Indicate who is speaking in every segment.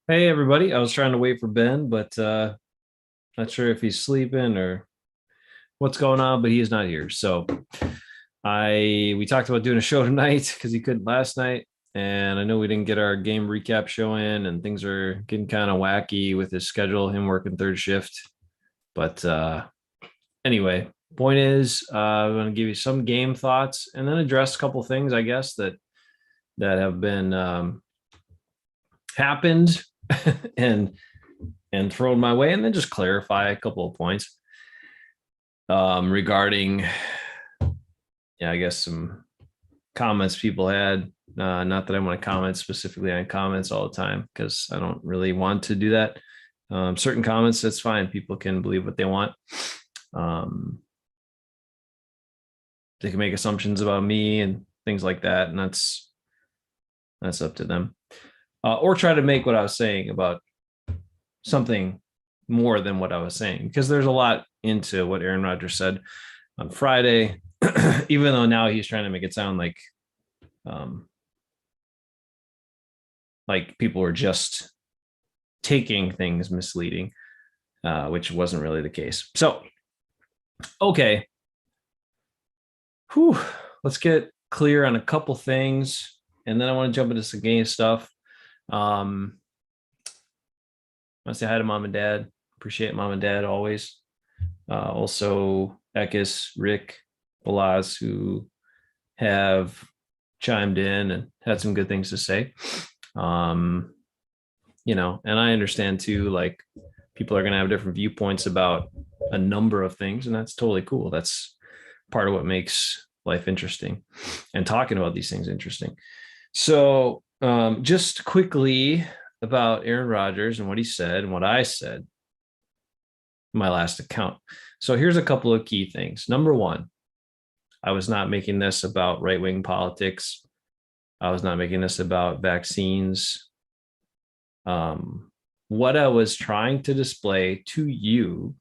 Speaker 1: Hey everybody, I was trying to wait for Ben, but not sure if he's sleeping or what's going on, but he is not here. So we talked about doing a show tonight because he couldn't last night. And I know we didn't get our game recap show in, and things are getting kind of wacky with his schedule, him working third shift. But anyway, point is, I'm going to give you some game thoughts and then address a couple things, I guess, that have been happened and thrown my way, and then just clarify a couple of points regarding, yeah, I guess some comments people had. Not that I want to comment specifically on comments all the time because I don't really want to do that. Certain comments, that's fine. People can believe what they want. Um, they can make assumptions about me and things like that, and that's up to them. Or try to make what I was saying about something more than what I was saying, because there's a lot into what Aaron Rodgers said on Friday, even though now he's trying to make it sound um, like people were just taking things misleading, which wasn't really the case. So, okay, whew, let's get clear on a couple things, and then I want to jump into some game stuff. I want to say hi to mom and dad. Appreciate mom and dad always. Also, Ekis, Rick, Balaz, who have chimed in and had some good things to say. Um, and I understand too, like people are going to have different viewpoints about a number of things, and that's totally cool. That's part of what makes life interesting and talking about these things interesting. So, just quickly about Aaron Rodgers and what he said and what I said in my last account. So, here's a couple of key things. Number one, I was not making this about right wing politics. I was not making this about vaccines. What I was trying to display to you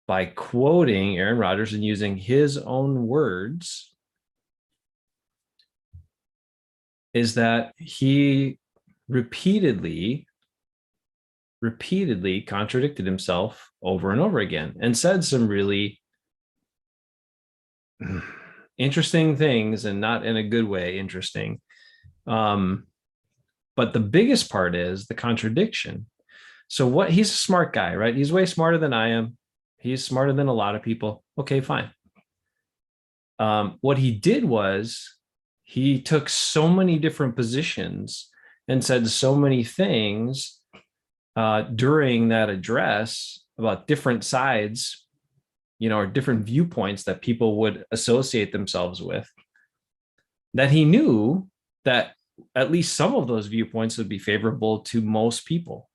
Speaker 1: by quoting Aaron Rodgers and using his own words is that he repeatedly contradicted himself over and over again and said some really interesting things, and not in a good way interesting. But the biggest part is the contradiction. So what, he's a smart guy, right? He's way smarter than I am. He's smarter than a lot of people. Okay, fine. What he did was he took so many different positions and said so many things during that address about different sides, or different viewpoints that people would associate themselves with, that he knew that at least some of those viewpoints would be favorable to most people.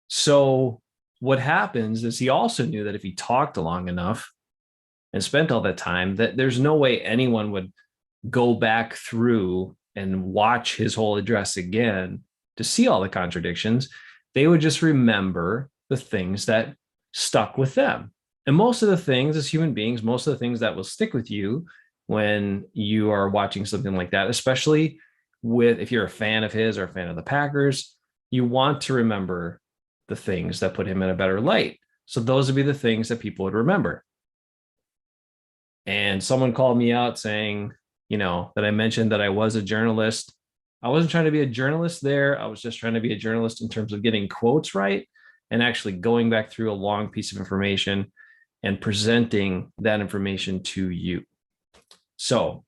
Speaker 1: So what happens is he also knew that if he talked long enough and spent all that time, that there's no way anyone would go back through and watch his whole address again to see all the contradictions. They would just remember the things that stuck with them. And most of the things, as human beings, most of the things that will stick with you when you are watching something like that, especially if you're a fan of his or a fan of the Packers, you want to remember the things that put him in a better light. So those would be the things that people would remember. And someone called me out saying, that I mentioned that I was a journalist. I wasn't trying to be a journalist there. I was just trying to be a journalist in terms of getting quotes right and actually going back through a long piece of information and presenting that information to you. So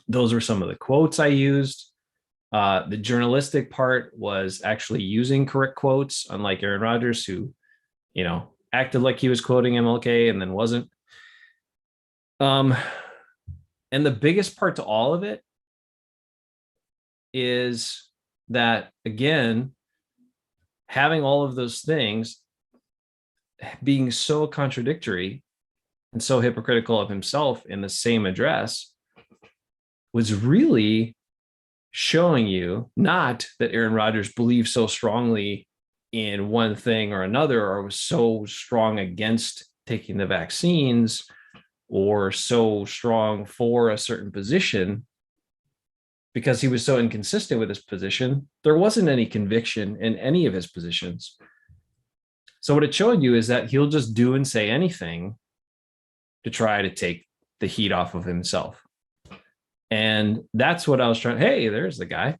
Speaker 1: those were some of the quotes I used. The journalistic part was actually using correct quotes, unlike Aaron Rodgers, who, acted like he was quoting MLK and then wasn't. And the biggest part to all of it is that, again, having all of those things being so contradictory and so hypocritical of himself in the same address was really showing you not that Aaron Rodgers believed so strongly in one thing or another, or was so strong against taking the vaccines, or so strong for a certain position. because he was so inconsistent with his position, there wasn't any conviction in any of his positions. So what it showed you is that he'll just do and say anything to try to take the heat off of himself. And that's what I was trying. Hey, there's the guy.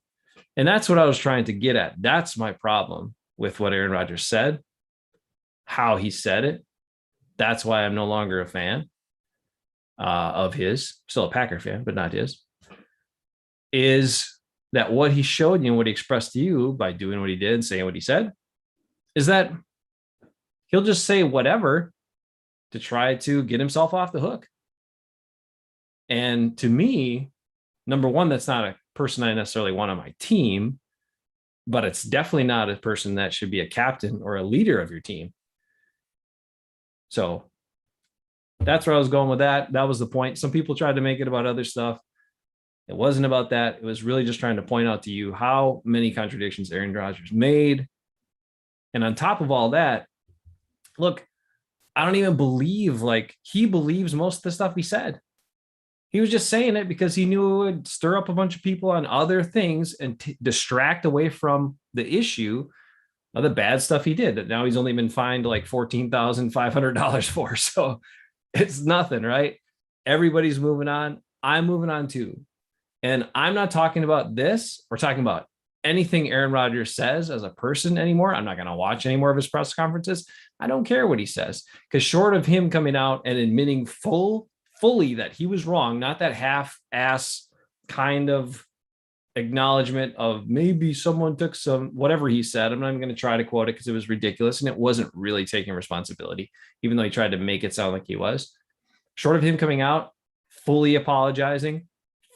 Speaker 1: And that's what I was trying to get at. That's my problem with what Aaron Rodgers said, how he said it. That's why I'm no longer a fan of his, still a Packer fan, but not his, is that what he showed you and what he expressed to you by doing what he did, saying what he said, is that he'll just say whatever to try to get himself off the hook. And to me, number one, that's not a person I necessarily want on my team, but it's definitely not a person that should be a captain or a leader of your team. So that's where I was going with that. That was the point. Some people tried to make it about other stuff. It wasn't about that. It was really just trying to point out to you how many contradictions Aaron Rodgers made. And on top of all that, look, I don't even believe like he believes most of the stuff he said. He was just saying it because he knew it would stir up a bunch of people on other things and distract away from the issue of the bad stuff he did that now he's only been fined like $14,500 for. So it's nothing, right? Everybody's moving on. I'm moving on too. And I'm not talking about this. We're talking about anything Aaron Rodgers says as a person anymore. I'm not going to watch any more of his press conferences. I don't care what he says, because short of him coming out and admitting fully that he was wrong, not that half-ass kind of acknowledgement of maybe someone took some, whatever he said. I'm not even going to try to quote it because it was ridiculous and it wasn't really taking responsibility, even though he tried to make it sound like he was. Short of him coming out, fully apologizing,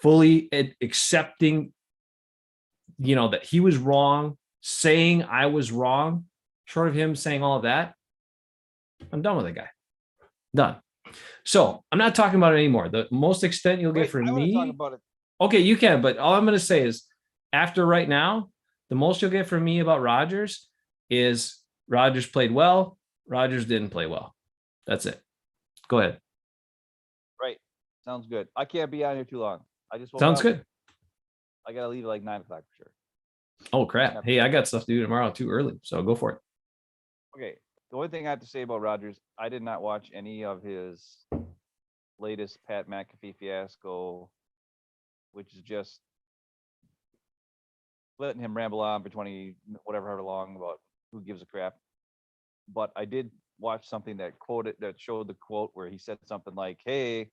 Speaker 1: fully accepting, that he was wrong, saying I was wrong, short of him saying all of that, I'm done with the guy. Done. So I'm not talking about it anymore. The most extent you'll get from me.
Speaker 2: Talk about it.
Speaker 1: Okay, you can, but all I'm going to say is after right now, the most you'll get from me about Rodgers is Rodgers played well. Rodgers didn't play well. That's it. Go ahead.
Speaker 2: Right. Sounds good. I can't be on here too long. I just
Speaker 1: sounds good.
Speaker 2: I got to leave at like 9 o'clock for sure.
Speaker 1: Oh, crap. Hey, I got stuff to do tomorrow too early, so go for it.
Speaker 2: Okay. The only thing I have to say about Rodgers, I did not watch any of his latest Pat McAfee fiasco, which is just letting him ramble on for 20, however long about who gives a crap. But I did watch something that showed the quote where he said something like, "Hey,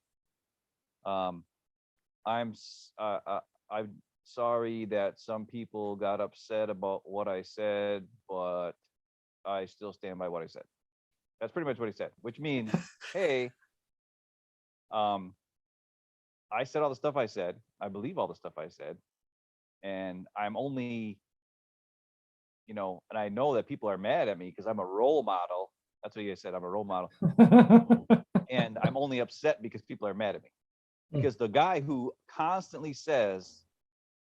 Speaker 2: I'm sorry that some people got upset about what I said, but I still stand by what I said." That's pretty much what he said, which means, hey, I said all the stuff I said. I believe all the stuff I said. And I'm only, and I know that people are mad at me because I'm a role model. That's what you said. I'm a role model. And I'm only upset because people are mad at me. Because the guy who constantly says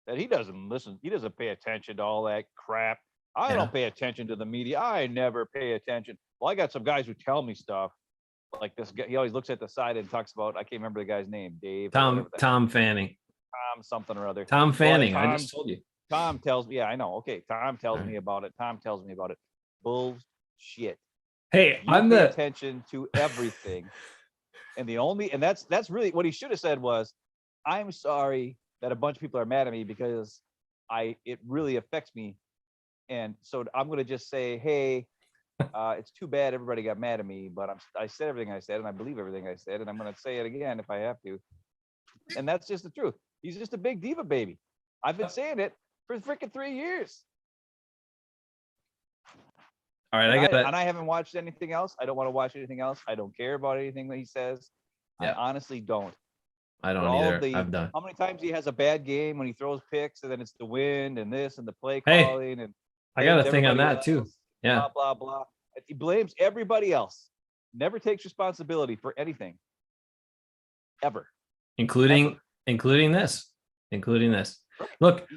Speaker 2: that he doesn't listen, he doesn't pay attention to all that crap. I don't pay attention to the media. I never pay attention. Well, I got some guys who tell me stuff. Like this guy, he always looks at the side and talks about, I can't remember the guy's name, Dave.
Speaker 1: Tom Fanning.
Speaker 2: Tom something or other.
Speaker 1: Tom Fanning. I just told you.
Speaker 2: Tom tells me, yeah, I know. Okay. Tom tells me about it. Bullshit.
Speaker 1: Hey,
Speaker 2: I'm pay attention to everything. And that's really what he should have said was, I'm sorry that a bunch of people are mad at me because it really affects me. And so I'm going to just say, hey, it's too bad everybody got mad at me, but I said everything I said, and I believe everything I said, and I'm going to say it again if I have to. And that's just the truth. He's just a big diva baby. I've been saying it for freaking 3 years.
Speaker 1: All right,
Speaker 2: and I haven't watched anything else. I don't want to watch anything else. I don't care about anything that he says. Yeah. I honestly don't.
Speaker 1: I don't either. I'm done.
Speaker 2: How many times he has a bad game when he throws picks, and then it's the wind and this and the play calling, and
Speaker 1: I got a thing on that too. Yeah.
Speaker 2: Blah, blah, blah. He blames everybody else. Never takes responsibility for anything. Ever.
Speaker 1: Including this. Look,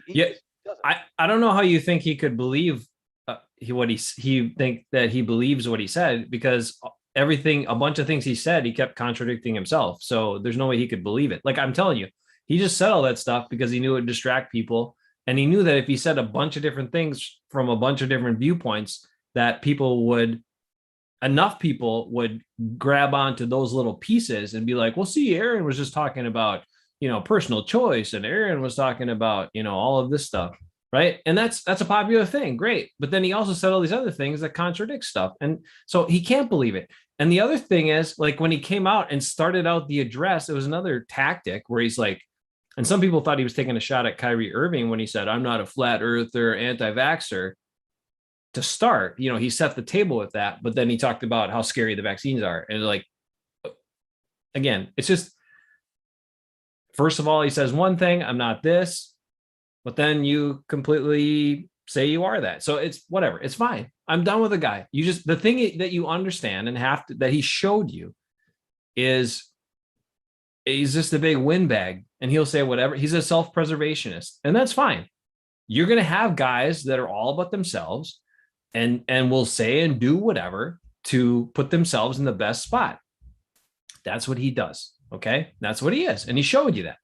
Speaker 1: I don't know how you think he could believe he think that he believes what he said, because a bunch of things he said, he kept contradicting himself. So there's no way he could believe it. Like I'm telling you, He just said all that stuff because he knew it would distract people. And he knew that if he said a bunch of different things from a bunch of different viewpoints, that enough people would grab onto those little pieces and be like, well, see, Aaron was just talking about, personal choice, and Aaron was talking about, all of this stuff. Right. And that's a popular thing. Great. But then he also said all these other things that contradict stuff. And so he can't believe it. And the other thing is, like, when he came out and started out the address, it was another tactic where he's like, and some people thought he was taking a shot at Kyrie Irving when he said, I'm not a flat earther, anti-vaxxer. To start, he set the table with that, but then he talked about how scary the vaccines are. And like, again, it's just, first of all, he says one thing, I'm not this, but then you completely say you are that. So it's whatever. It's fine. I'm done with the guy. The thing that you understand and that he showed you is he's just a big windbag, and he'll say whatever. He's a self-preservationist, and that's fine. You're going to have guys that are all about themselves and will say and do whatever to put themselves in the best spot. That's what he does. Okay. That's what he is. And he showed you that.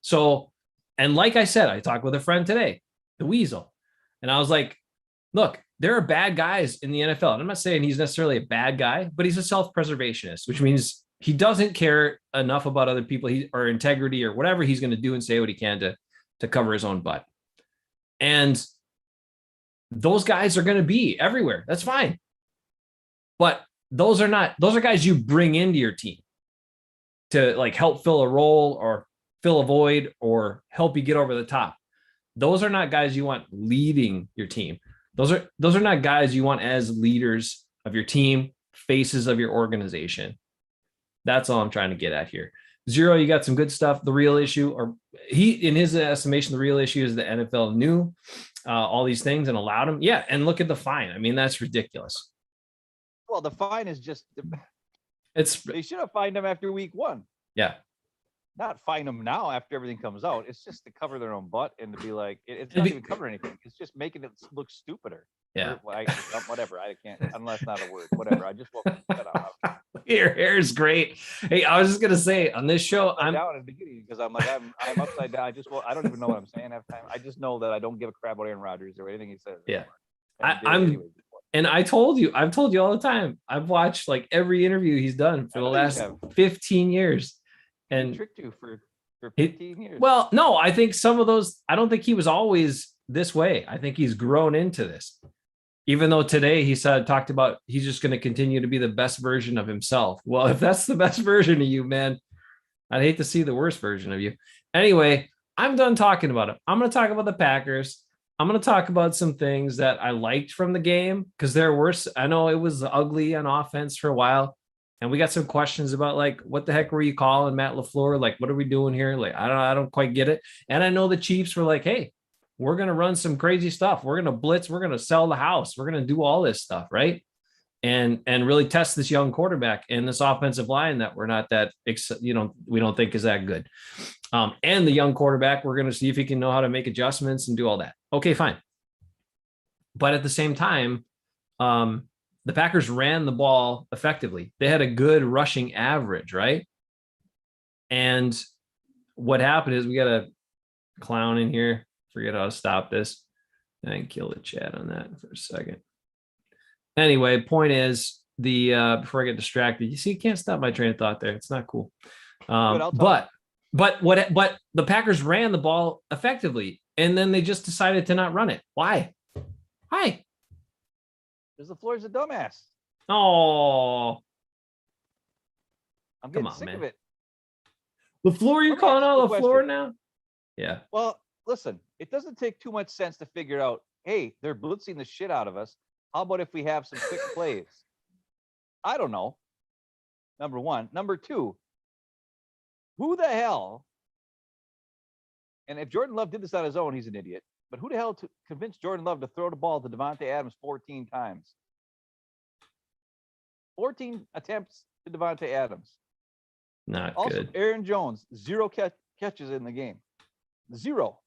Speaker 1: So, and like I said, I talked with a friend today, the Weasel, and I was like, look, there are bad guys in the NFL. And I'm not saying he's necessarily a bad guy, but he's a self-preservationist, which means he doesn't care enough about other people or integrity or whatever. He's going to do and say what he can to cover his own butt. And those guys are going to be everywhere. That's fine. But those are guys you bring into your team to like help fill a role or fill a void or help you get over the top. Those are not guys you want leading your team. Those are not guys you want as leaders of your team, faces of your organization. That's all I'm trying to get at here. Zero, you got some good stuff. The real issue, or in his estimation, the real issue is the NFL knew all these things and allowed him. Yeah, and look at the fine. I mean, that's ridiculous.
Speaker 2: Well, the fine is just,
Speaker 1: they
Speaker 2: should have fined him after week 1.
Speaker 1: Yeah.
Speaker 2: Not fine them now after everything comes out. It's just to cover their own butt and to be like, it's not even covering anything. It's just making it look stupider.
Speaker 1: Yeah.
Speaker 2: Whatever. I can't, unless not a word. Whatever. I just woke up.
Speaker 1: Your hair is great. Hey, I was just gonna say on this show,
Speaker 2: I'm down in the beginning because I'm like I'm upside down. I don't even know what I'm saying half time. I just know that I don't give a crap about Aaron Rodgers or anything he says.
Speaker 1: Yeah. I've told you all the time. I've watched like every interview he's done for the last 15 years. And
Speaker 2: he tricked you for 15 years.
Speaker 1: Well, no, I think some of those, I don't think he was always this way. I think he's grown into this. Even though today he talked about he's just going to continue to be the best version of himself. Well, if that's the best version of you, man, I'd hate to see the worst version of you. Anyway, I'm done talking about it. I'm going to talk about the Packers. I'm going to talk about some things that I liked from the game because there were, I know it was ugly on offense for a while. And we got some questions about like, what the heck were you calling Matt LaFleur? Like, what are we doing here? Like, I don't quite get it. And I know the Chiefs were like, hey, we're going to run some crazy stuff. We're going to blitz. We're going to sell the house. We're going to do all this stuff. Right. And really test this young quarterback and this offensive line that we're not that, we don't think is that good. And the young quarterback, we're going to see if he can know how to make adjustments and do all that. Okay, fine. But at the same time, the Packers ran the ball effectively. They had a good rushing average, right? And what happened is we got a clown in here. Forget how to stop this. And kill the chat on that for a second. Anyway, point is before I get distracted, you see, you can't stop my train of thought there. It's not cool. But the Packers ran the ball effectively, and then they just decided to not run it. Why?
Speaker 2: Because LaFleur's a dumbass.
Speaker 1: Oh,
Speaker 2: I'm getting sick of it.
Speaker 1: LaFleur, you calling out LaFleur now? Yeah.
Speaker 2: Well, listen, it doesn't take too much sense to figure out, hey, they're blitzing the shit out of us. How about if we have some quick plays? I don't know. Number one. Number two, who the hell, and if Jordan Love did this on his own, he's an idiot, but who the hell convinced Jordan Love to throw the ball to Devonte Adams 14 times? 14 attempts to Devonte Adams.
Speaker 1: Not
Speaker 2: also,
Speaker 1: good.
Speaker 2: Aaron Jones, 0 catches in the game. 0.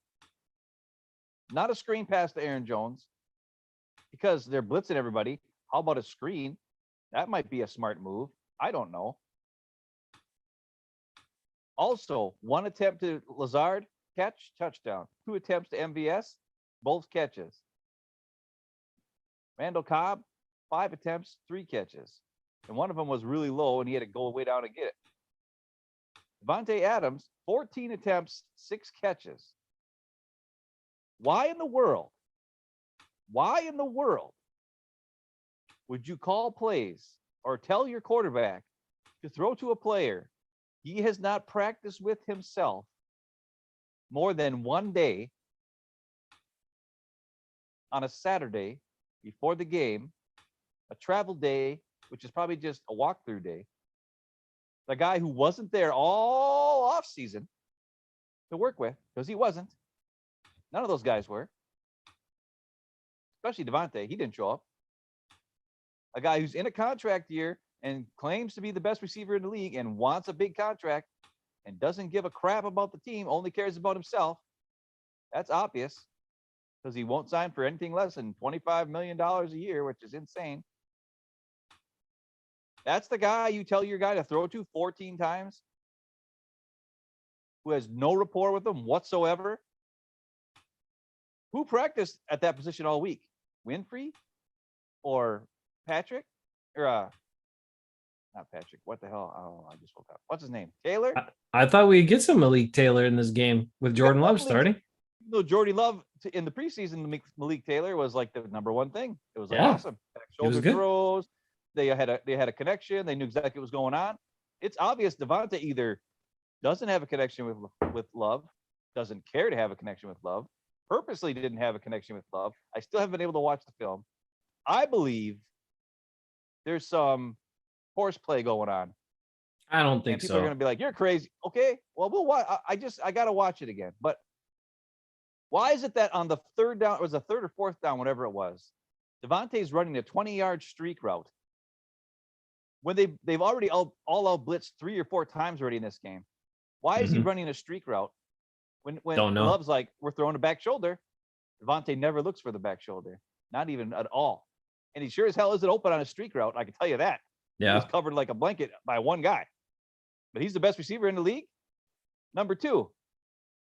Speaker 2: Not a screen pass to Aaron Jones because they're blitzing everybody. How about a screen? That might be a smart move. I don't know. Also, 1 attempt to Lazard, catch, touchdown. 2 attempts to MVS, both catches. Randall Cobb, 5 attempts, 3 catches. And one of them was really low, and he had to go way down and get it. Devonte Adams, 14 attempts, 6 catches. Why in the world would you call plays or tell your quarterback to throw to a player he has not practiced with himself more than 1 day on a Saturday before the game, a travel day, which is probably just a walkthrough day? The guy who wasn't there all off season to work with, because he wasn't. None of those guys were. Especially Devonte. He didn't show up. A guy who's in a contract year and claims to be the best receiver in the league and wants a big contract and doesn't give a crap about the team, only cares about himself. That's obvious, because he won't sign for anything less than $25 million a year, which is insane. That's the guy you tell your guy to throw to 14 times, who has no rapport with them whatsoever. Who practiced at that position all week? Winfrey or Patrick? Or not Patrick. What the hell? Oh, I just woke up. What's his name? Taylor?
Speaker 1: I thought we'd get some Malik Taylor in this game with Jordan Love starting.
Speaker 2: No, Jordy Love in the preseason, Malik Taylor was like the number one thing. It was like awesome. Back shoulder throws. They had a connection. They knew exactly what was going on. It's obvious Devonte either doesn't have a connection with Love, doesn't care to have a connection with Love, purposely didn't have a connection with Love. I still haven't been able to watch the film. I believe there's some horseplay going on.
Speaker 1: I don't think so.
Speaker 2: People are going to be like, "You're crazy." Okay, well, we'll watch. I got to watch it again. But why is it that on the third down, it was a third or fourth down, whatever it was, Devontae's running a 20-yard streak route when they've already all out blitzed 3 or 4 times already in this game? Why is he running a streak route when Love's like, we're throwing a back shoulder? Devonte never looks for the back shoulder, not even at all. And he sure as hell isn't open on a streak route. I can tell you that.
Speaker 1: Yeah.
Speaker 2: He's covered like a blanket by one guy. But he's the best receiver in the league. Number 2.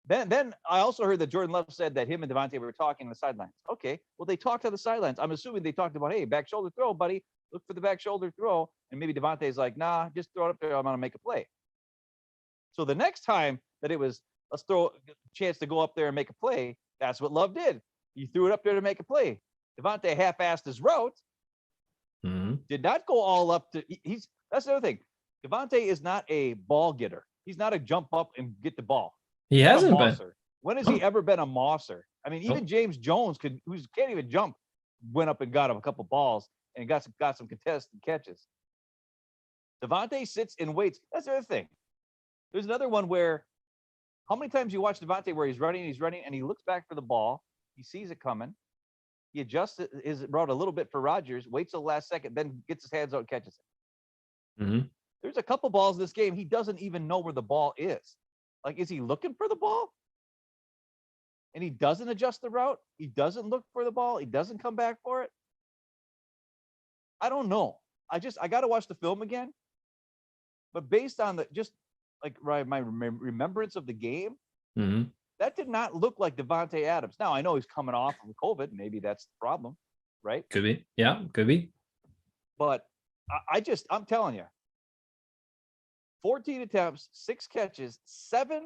Speaker 2: Then I also heard that Jordan Love said that him and Devonte were talking on the sidelines. Okay, well, they talked on the sidelines. I'm assuming they talked about, hey, back shoulder throw, buddy. Look for the back shoulder throw. And maybe Devontae's like, nah, just throw it up there. I'm going to make a play. So the next time that it was, let's throw a chance to go up there and make a play, that's what Love did. He threw it up there to make a play. Devonte half-assed his route. Did not go all up to that's the other thing. Devonte is not a ball getter. He's not a jump up and get the ball.
Speaker 1: He hasn't been.
Speaker 2: When has he ever been a mosser? I mean, even James Jones who can't even jump, went up and got him a couple balls and got some contested catches. Devonte sits and waits. That's the other thing. There's another one where, how many times you watch Devonte where he's running, and he looks back for the ball, he sees it coming, he adjusts his route a little bit for Rodgers, waits till the last second, then gets his hands out and catches it. There's a couple balls in this game he doesn't even know where the ball is. Like, is he looking for the ball? And he doesn't adjust the route. He doesn't look for the ball. He doesn't come back for it. I don't know. I got to watch the film again. But based on my remembrance of the game, that did not look like Devonte Adams. Now, I know he's coming off of COVID. Maybe that's the problem, right?
Speaker 1: Could be. Yeah, could be.
Speaker 2: But I'm telling you, 14 attempts, 6 catches, 7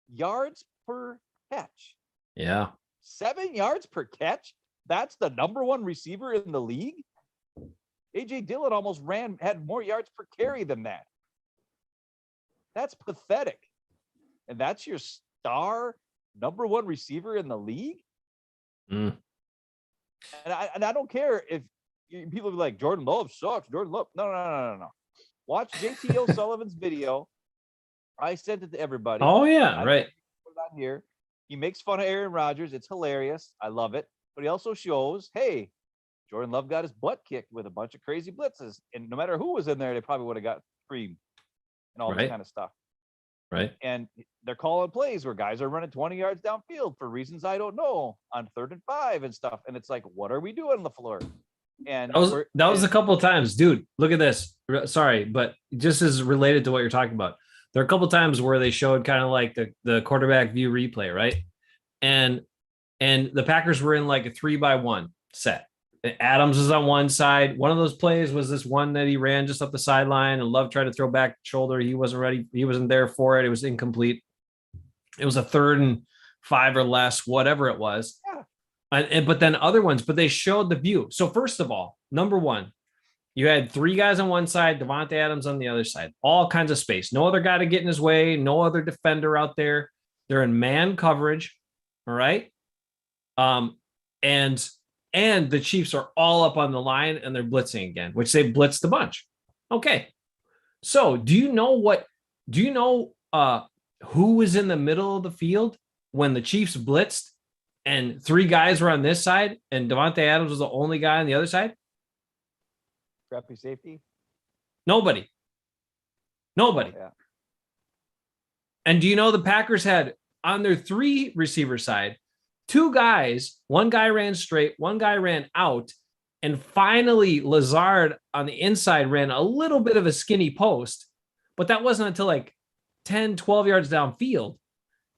Speaker 2: yards per catch.
Speaker 1: Yeah.
Speaker 2: 7 yards per catch? That's the number one receiver in the league? A.J. Dillon almost had more yards per carry than that. That's pathetic. And that's your star number one receiver in the league? And I don't care if people be like, Jordan Love sucks. Jordan Love. No. Watch JT O'Sullivan's video. I sent it to everybody.
Speaker 1: Oh, yeah, right.
Speaker 2: Put it on here. He makes fun of Aaron Rodgers. It's hilarious. I love it. But he also shows, hey, Jordan Love got his butt kicked with a bunch of crazy blitzes. And no matter who was in there, they probably would have got creamed and all this kind of stuff.
Speaker 1: Right.
Speaker 2: And they're calling plays where guys are running 20 yards downfield for reasons I don't know on 3rd and 5 and stuff. And it's like, what are we doing on the floor? And
Speaker 1: that was a couple of times, dude. Look at this. Sorry, but just as related to what you're talking about. There are a couple times where they showed kind of like the quarterback view replay, right? And the Packers were in like a 3-by-1 set. Adams is on one side. One of those plays was this one that he ran just up the sideline, and Love tried to throw back shoulder. He wasn't ready. He wasn't there for it. It was incomplete. It was a 3rd and 5 or less, whatever it was.
Speaker 2: Yeah.
Speaker 1: But then other ones, but they showed the view. So first of all, number one, you had 3 guys on one side, Devonte Adams on the other side, all kinds of space. No other guy to get in his way, no other defender out there. They're in man coverage. All right. And the Chiefs are all up on the line and they're blitzing again, which they blitzed a bunch. Okay. So do you know who was in the middle of the field when the Chiefs blitzed and 3 guys were on this side and Devonte Adams was the only guy on the other side?
Speaker 2: Crappy safety.
Speaker 1: Nobody.
Speaker 2: Yeah.
Speaker 1: And do you know the Packers had on their 3 receiver side, 2 guys, one guy ran straight, one guy ran out, and finally Lazard on the inside ran a little bit of a skinny post, but that wasn't until like 10, 12 yards downfield.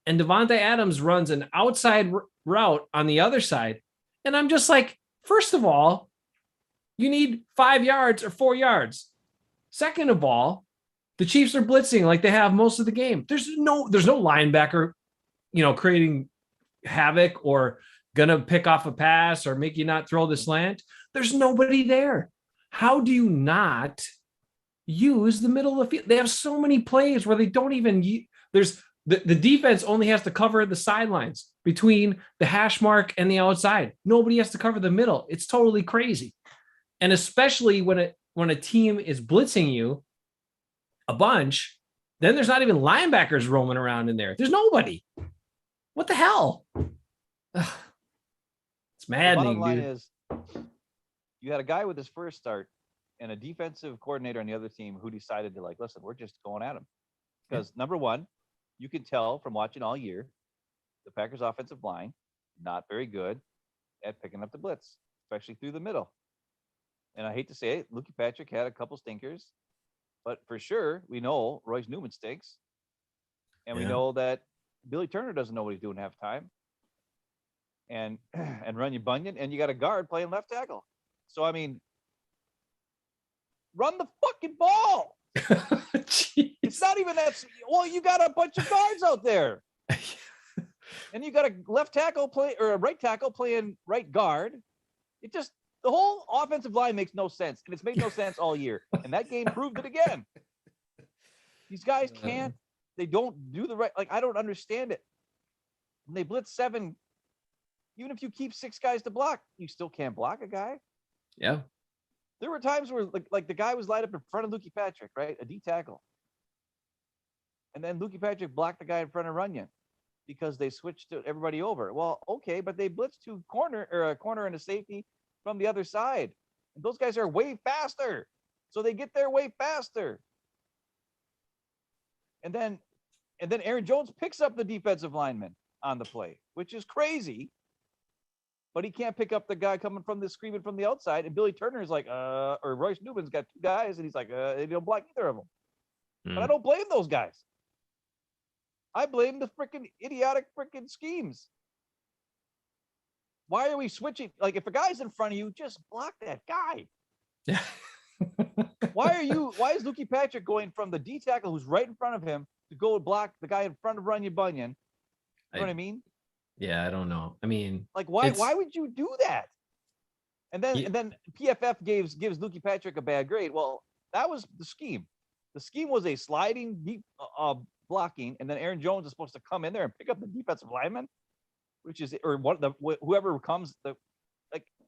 Speaker 1: And Devonte Adams runs an outside route on the other side. And I'm just like, first of all, you need 5 yards or 4 yards. Second of all, the Chiefs are blitzing like they have most of the game. There's no linebacker, creating havoc or gonna pick off a pass or make you not throw the slant. There's nobody there. How do you not use the middle of the field? They have so many plays where they don't even there's the defense only has to cover the sidelines between the hash mark and the outside. Nobody has to cover the middle. It's totally crazy. And especially when a team is blitzing you a bunch, then there's not even linebackers roaming around in there. There's nobody. What the hell? Ugh. It's maddening,
Speaker 2: The bottom line
Speaker 1: dude.
Speaker 2: is you had a guy with his first start and a defensive coordinator on the other team who decided to listen, we're just going at him. Because number one, you can tell from watching all year, the Packers offensive line, not very good at picking up the blitz, especially through the middle. And I hate to say it, Lukey Patrick had a couple stinkers, but for sure, we know Royce Newman stinks. And we know that Billy Turner doesn't know what he's doing half time. And Runyon Bunyan, and you got a guard playing left tackle. So, I mean, run the fucking ball. It's not even that. Well, you got a bunch of guards out there. And you got a left tackle or a right tackle playing right guard. The whole offensive line makes no sense. And it's made no sense all year. And that game proved it again. These guys can't. They don't do the right. I don't understand it. When they blitz 7, even if you keep 6 guys to block, you still can't block a guy.
Speaker 1: Yeah.
Speaker 2: There were times where like the guy was lined up in front of Lukey Patrick, right? A D tackle. And then Lukey Patrick blocked the guy in front of Runyon because they switched to everybody over. Well, okay, but they blitzed a corner and a safety from the other side. And those guys are way faster. So they get there way faster. And then Aaron Jones picks up the defensive lineman on the play, which is crazy. But he can't pick up the guy coming from the screaming from the outside. And Billy Turner is like, or Royce Newman's got 2 guys, and he's like, they don't block either of them. But I don't blame those guys. I blame the freaking idiotic freaking schemes. Why are we switching? If a guy's in front of you, just block that guy.
Speaker 1: Yeah.
Speaker 2: Why is Lukey Patrick going from the D tackle who's right in front of him to go block the guy in front of Runyon Bunyan? You know what I mean?
Speaker 1: Yeah, I don't know. I mean,
Speaker 2: why would you do that? And then PFF gives Lukey Patrick a bad grade. Well, that was the scheme. The scheme was a sliding deep blocking, and then Aaron Jones is supposed to come in there and pick up the defensive lineman, which is whoever comes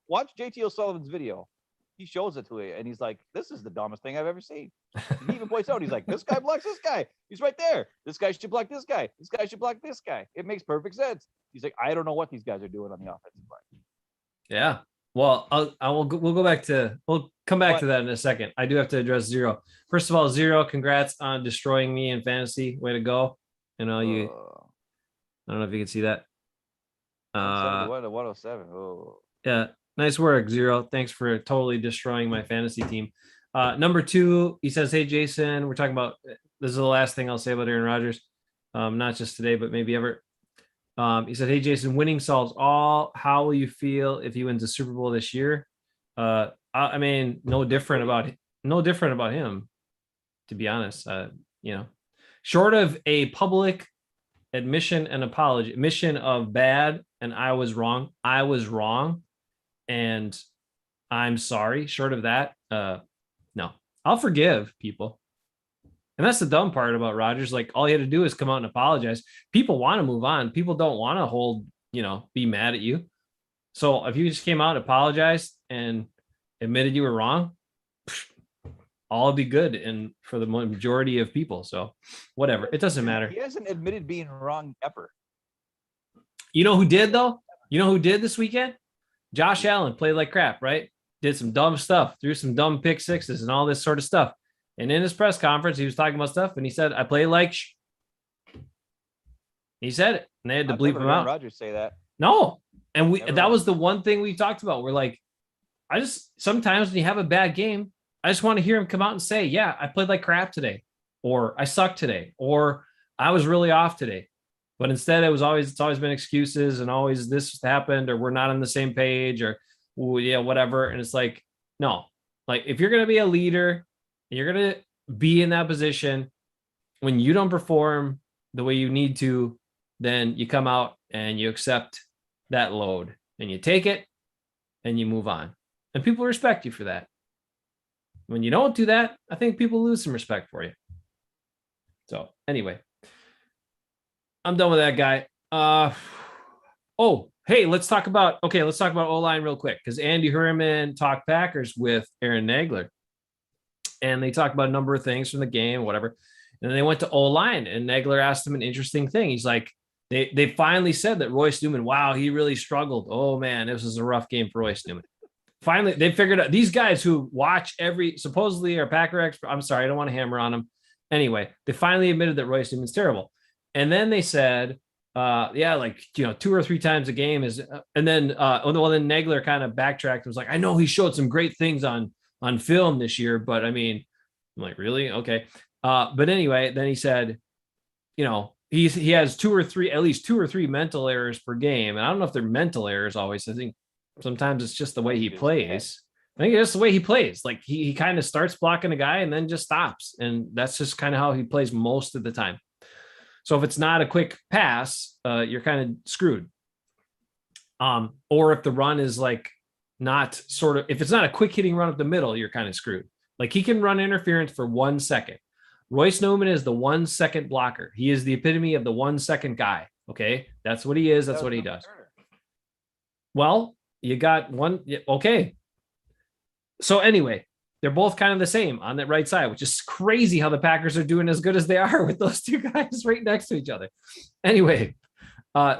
Speaker 2: watch JT O'Sullivan's video. He shows it to you, and he's like, "This is the dumbest thing I've ever seen." And he even points out, he's like, "This guy blocks this guy. He's right there. This guy should block this guy. This guy should block this guy. It makes perfect sense." He's like, "I don't know what these guys are doing on the offensive line."
Speaker 1: Yeah. Well, we'll come back to that in a second. I do have to address Zero. First of all, Zero, congrats on destroying me in fantasy. Way to go. I don't know if you can see that.
Speaker 2: 171 to 107. Oh.
Speaker 1: Yeah. Nice work, Zero. Thanks for totally destroying my fantasy team. Number 2, he says, "Hey, Jason, we're talking about this is the last thing I'll say about Aaron Rodgers. Not just today, but maybe ever. He said, "Hey Jason, winning solves all. How will you feel if he wins the Super Bowl this year?" I mean, no different about him, to be honest. Short of a public admission and apology, admission of bad, and I was wrong, and I'm sorry. Short of that, no, I'll forgive people. And that's the dumb part about Rodgers. Like, all he had to do is come out and apologize. People want to move on. People don't want to be mad at you. So if you just came out, apologized, and admitted you were wrong, all be good. And for the majority of people, so whatever, it doesn't matter.
Speaker 2: He hasn't admitted being wrong ever.
Speaker 1: You know who did though? You know who did this weekend? Josh Allen played like crap, right? Did some dumb stuff, threw some dumb pick sixes and all this sort of stuff. And in his press conference, he was talking about stuff, and he said, "I play like." He said it, and they had to bleep him out.
Speaker 2: Rodgers say that.
Speaker 1: No, and that was the one thing we talked about. We're like, sometimes when you have a bad game, I just want to hear him come out and say, "Yeah, I played like crap today," or "I sucked today," or "I was really off today." But instead, it's always been excuses, and always this happened, or we're not on the same page, or whatever. And it's like, no, like if you're gonna be a leader, you're going to be in that position when you don't perform the way you need to, then you come out and you accept that load and you take it and you move on. And people respect you for that. When you don't do that, I think people lose some respect for you. So anyway, I'm done with that guy. Hey, let's talk about O-line real quick, because Andy Herman talked Packers with Aaron Nagler. And they talked about a number of things from the game, whatever. And then they went to O-line, and Nagler asked him an interesting thing. He's like, they finally said that Royce Newman, wow, he really struggled. Oh man, this was a rough game for Royce Newman. Finally, they figured out, these guys who watch supposedly are Packer expert. I'm sorry, I don't want to hammer on them. Anyway, they finally admitted that Royce Newman's terrible. And then they said, 2 or 3 times a game is, and then, then Nagler kind of backtracked and was like, I know he showed some great things on film this year, but I mean, I'm like, really? Okay. But anyway, then he said, he has at least two or three mental errors per game. And I don't know if they're mental errors always. I think sometimes it's just the way he plays. I think it's just the way he plays. Like he kind of starts blocking a guy and then just stops. And that's just kind of how he plays most of the time. So if it's not a quick pass, you're kind of screwed. Or if the run is like, if it's not a quick hitting run up the middle, you're kind of screwed. Like he can run interference for 1 second. Royce Newman is the 1 second blocker. He is the epitome of the 1 second guy. Okay. That's what he is. That's what he does. Well, you got one. Okay. So anyway, they're both kind of the same on that right side, which is crazy how the Packers are doing as good as they are with those two guys right next to each other. Anyway,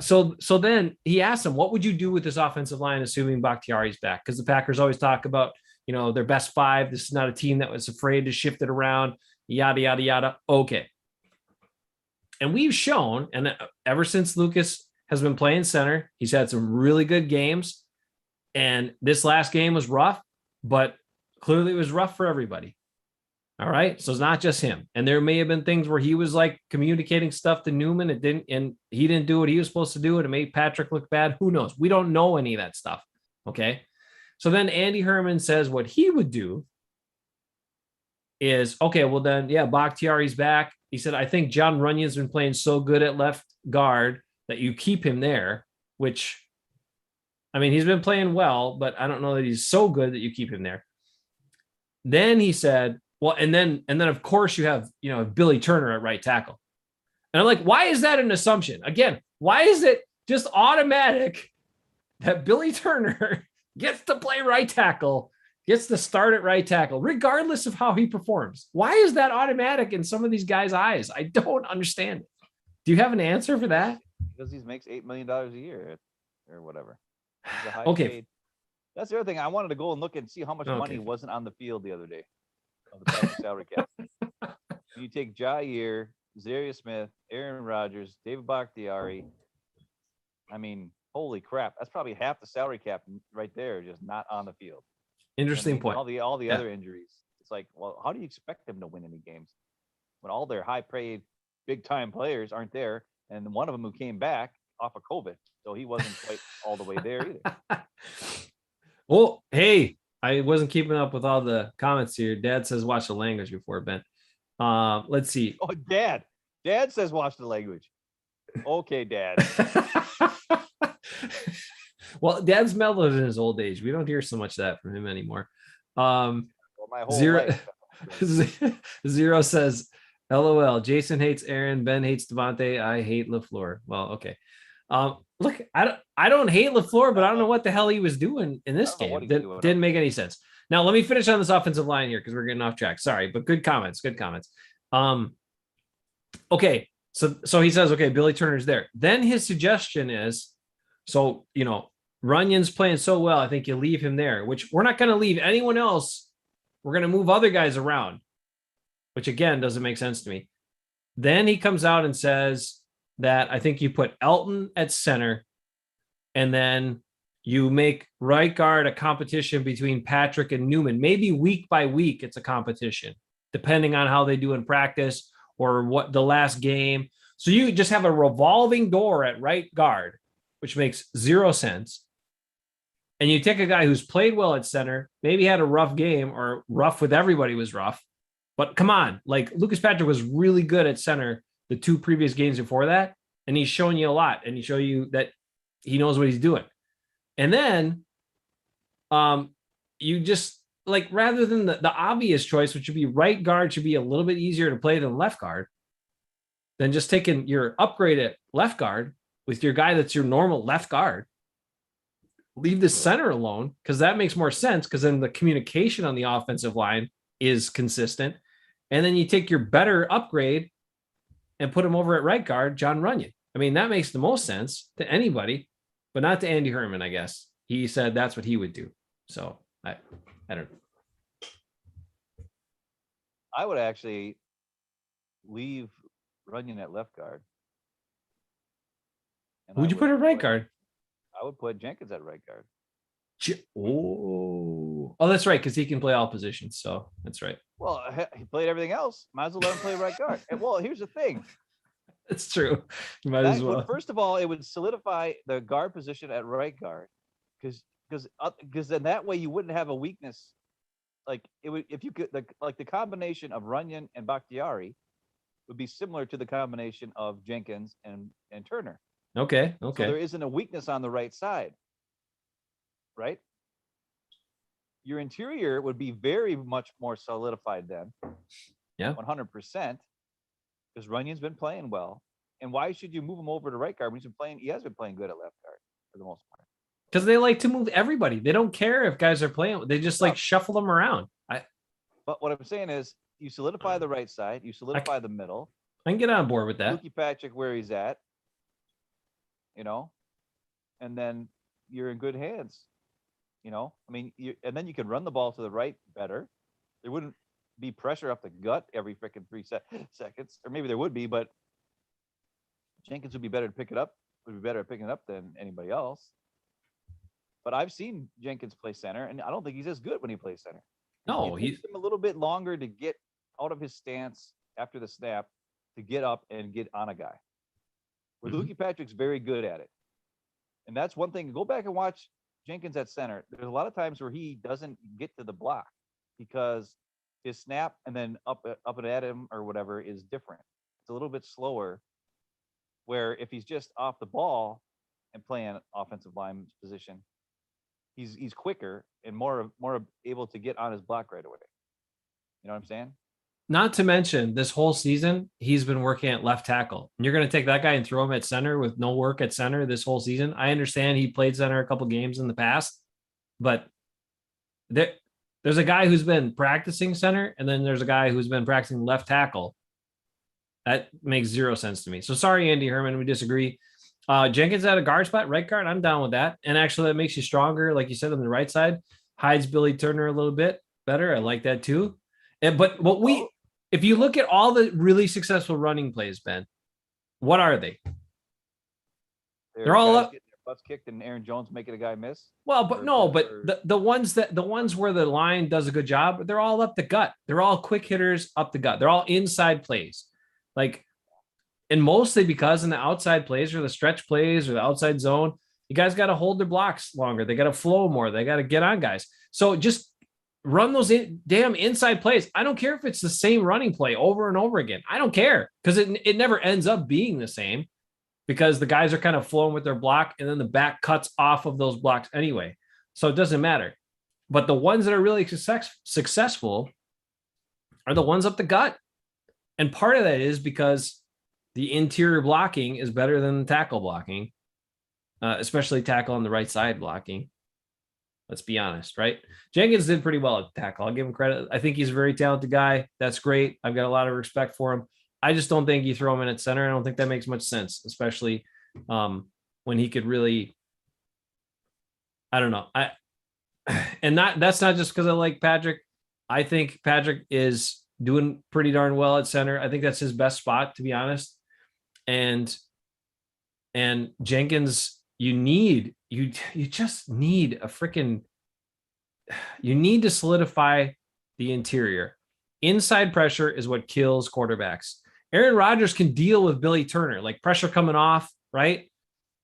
Speaker 1: so then he asked him, what would you do with this offensive line, assuming Bakhtiari's back? Because the Packers always talk about, their best 5. This is not a team that was afraid to shift it around, yada, yada, yada. Okay. And we've shown, and ever since Lucas has been playing center, he's had some really good games. And this last game was rough, but clearly it was rough for everybody. All right. So it's not just him. And there may have been things where he was like communicating stuff to Newman. And he didn't do what he was supposed to do. And it made Patrick look bad. Who knows? We don't know any of that stuff. Okay. So then Andy Herman says what he would do is, okay, well then, yeah, Bakhtiari's back. He said, I think John Runyon's been playing so good at left guard that you keep him there, which, I mean, he's been playing well, but I don't know that he's so good that you keep him there. Then he said, well, and then of course you have, Billy Turner at right tackle. And I'm like, why is that an assumption? Again, why is it just automatic that Billy Turner gets to play right tackle, gets to start at right tackle, regardless of how he performs? Why is that automatic in some of these guys' eyes? I don't understand it. Do you have an answer for that?
Speaker 2: Because he makes $8 million a year or whatever.
Speaker 1: Okay.
Speaker 2: Paid. That's the other thing. I wanted to go and look and see how much money wasn't on the field the other day of the Packers salary cap. You take Jair, Zarius Smith, Aaron Rodgers, David Bakhtiari. I mean, holy crap. That's probably half the salary cap right there, just not on the field.
Speaker 1: Interesting point.
Speaker 2: All the other injuries. It's like, well, how do you expect them to win any games? when all their high-paid, big-time players aren't there, and one of them who came back off of COVID, so he wasn't quite all the way there either.
Speaker 1: Well, hey, I wasn't keeping up with all the comments here. Dad says watch the language before Ben. Let's see.
Speaker 2: Oh, Dad says watch the language. Okay, Dad.
Speaker 1: Well, Dad's mellowed in his old age. We don't hear so much of that from him anymore.
Speaker 2: Well, my whole
Speaker 1: Zero
Speaker 2: life.
Speaker 1: Zero says, LOL. Jason hates Aaron. Ben hates Devonte. I hate LaFleur. Well, okay. Look, I don't hate LaFleur, but I don't know what the hell he was doing in this game. Didn't make any sense. Now let me finish on this offensive line here because we're getting off track. Sorry, but good comments. Okay, so he says, okay, Billy Turner's there. Then his suggestion is, so Runyon's playing so well, I think you leave him there, which we're not going to leave anyone else. We're going to move other guys around, which again doesn't make sense to me. Then he comes out and says that I think you put Elton at center, and then you make right guard a competition between Patrick and Newman. Maybe week by week it's a competition, depending on how they do in practice or what the last game. So you just have a revolving door at right guard, which makes zero sense. And you take a guy who's played well at center, maybe had a rough game or rough with everybody was rough. But come on, like Lucas Patrick was really good at center the two previous games before that. And he's showing you a lot, and he show you that he knows what he's doing. And then you just like, rather than the obvious choice, which would be right guard should be a little bit easier to play than left guard, then just taking your upgrade at left guard with your guy that's your normal left guard. Leave the center alone because that makes more sense because then the communication on the offensive line is consistent. And then you take your better upgrade and put him over at right guard, John Runyon. I mean, that makes the most sense to anybody, but not to Andy Herman, I guess. He said that's what he would do. So I don't know.
Speaker 2: I would actually leave Runyon at left guard.
Speaker 1: Who'd you put at right guard?
Speaker 2: I would put Jenkins at right guard.
Speaker 1: Oh, that's right, because he can play all positions. So that's right.
Speaker 2: Well, he played everything else. Might as well let him play right guard. And well, here's the thing.
Speaker 1: That's true. You might as well.
Speaker 2: First of all, it would solidify the guard position at right guard, because then that way you wouldn't have a weakness. Like it would, if you could, like the combination of Runyon and Bakhtiari would be similar to the combination of Jenkins and Turner.
Speaker 1: Okay.
Speaker 2: So there isn't a weakness on the right side, right? Your interior would be very much more solidified then.
Speaker 1: Yeah.
Speaker 2: 100%. Because Runyon's been playing well. And why should you move him over to right guard when he has been playing good at left guard for the most part?
Speaker 1: Because they like to move everybody. They don't care if guys are playing. They just like shuffle them around.
Speaker 2: But what I'm saying is you solidify the right side, you solidify the middle.
Speaker 1: I can get on board with that.
Speaker 2: Lukey Patrick where he's at, and then you're in good hands. I mean, and then you can run the ball to the right better. There wouldn't be pressure up the gut every freaking 3 seconds, or maybe there would be, but Jenkins would be better at picking it up than anybody else. But I've seen Jenkins play center, and I don't think he's as good when he plays center.
Speaker 1: No,
Speaker 2: it takes him a little bit longer to get out of his stance after the snap to get up and get on a guy. Where Lukey Patrick's very good at it. And that's one thing. Go back and watch Jenkins at center. There's a lot of times where he doesn't get to the block because his snap and then up and at him or whatever is different. It's a little bit slower. Where if he's just off the ball and playing offensive line position, he's quicker and more able to get on his block right away. You know what I'm saying?
Speaker 1: Not to mention this whole season, he's been working at left tackle. And you're going to take that guy and throw him at center with no work at center this whole season. I understand he played center a couple games in the past, but there's a guy who's been practicing center, and then there's a guy who's been practicing left tackle. That makes zero sense to me. So sorry, Andy Herman, we disagree. Jenkins at a guard spot, right guard, I'm down with that. And actually that makes you stronger, like you said, on the right side. Hides Billy Turner a little bit better. I like that too. But if you look at all the really successful running plays, Ben, what are they?
Speaker 2: They're
Speaker 1: all up.
Speaker 2: Getting their butts kicked and Aaron Jones making a guy miss.
Speaker 1: Well, but
Speaker 2: Or-
Speaker 1: no, but
Speaker 2: or-
Speaker 1: the ones where the line does a good job, they're all up the gut. They're all quick hitters up the gut. They're all inside plays. Like, and mostly because in the outside plays or the stretch plays or the outside zone, you guys got to hold their blocks longer. They got to flow more. They got to get on guys. So just run those damn inside plays. I don't care if it's the same running play over and over again. I don't care because it never ends up being the same because the guys are kind of flowing with their block and then the back cuts off of those blocks anyway. So it doesn't matter. But the ones that are really successful are the ones up the gut. And part of that is because the interior blocking is better than the tackle blocking, especially tackle on the right side blocking. Let's be honest, right? Jenkins did pretty well at tackle. I'll give him credit. I think he's a very talented guy. That's great. I've got a lot of respect for him. I just don't think you throw him in at center. I don't think that makes much sense, especially when he could really, I don't know. That's not just because I like Patrick. I think Patrick is doing pretty darn well at center. I think that's his best spot, to be honest. And Jenkins, you just need you need to solidify the interior. Inside pressure is what kills quarterbacks. Aaron Rodgers can deal with Billy Turner, like pressure coming off, right?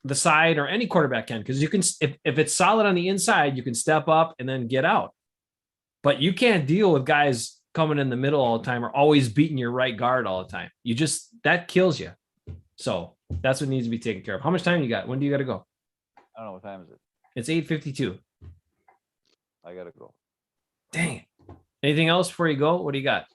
Speaker 1: The side, or any quarterback can, because you can, if it's solid on the inside, you can step up and then get out. But you can't deal with guys coming in the middle all the time or always beating your right guard all the time. That kills you. So that's what needs to be taken care of. How much time you got? When do you got to go?
Speaker 2: I don't know what time is it.
Speaker 1: It's 8:52.
Speaker 2: I gotta go.
Speaker 1: Dang it. Anything else before you go? What do you got?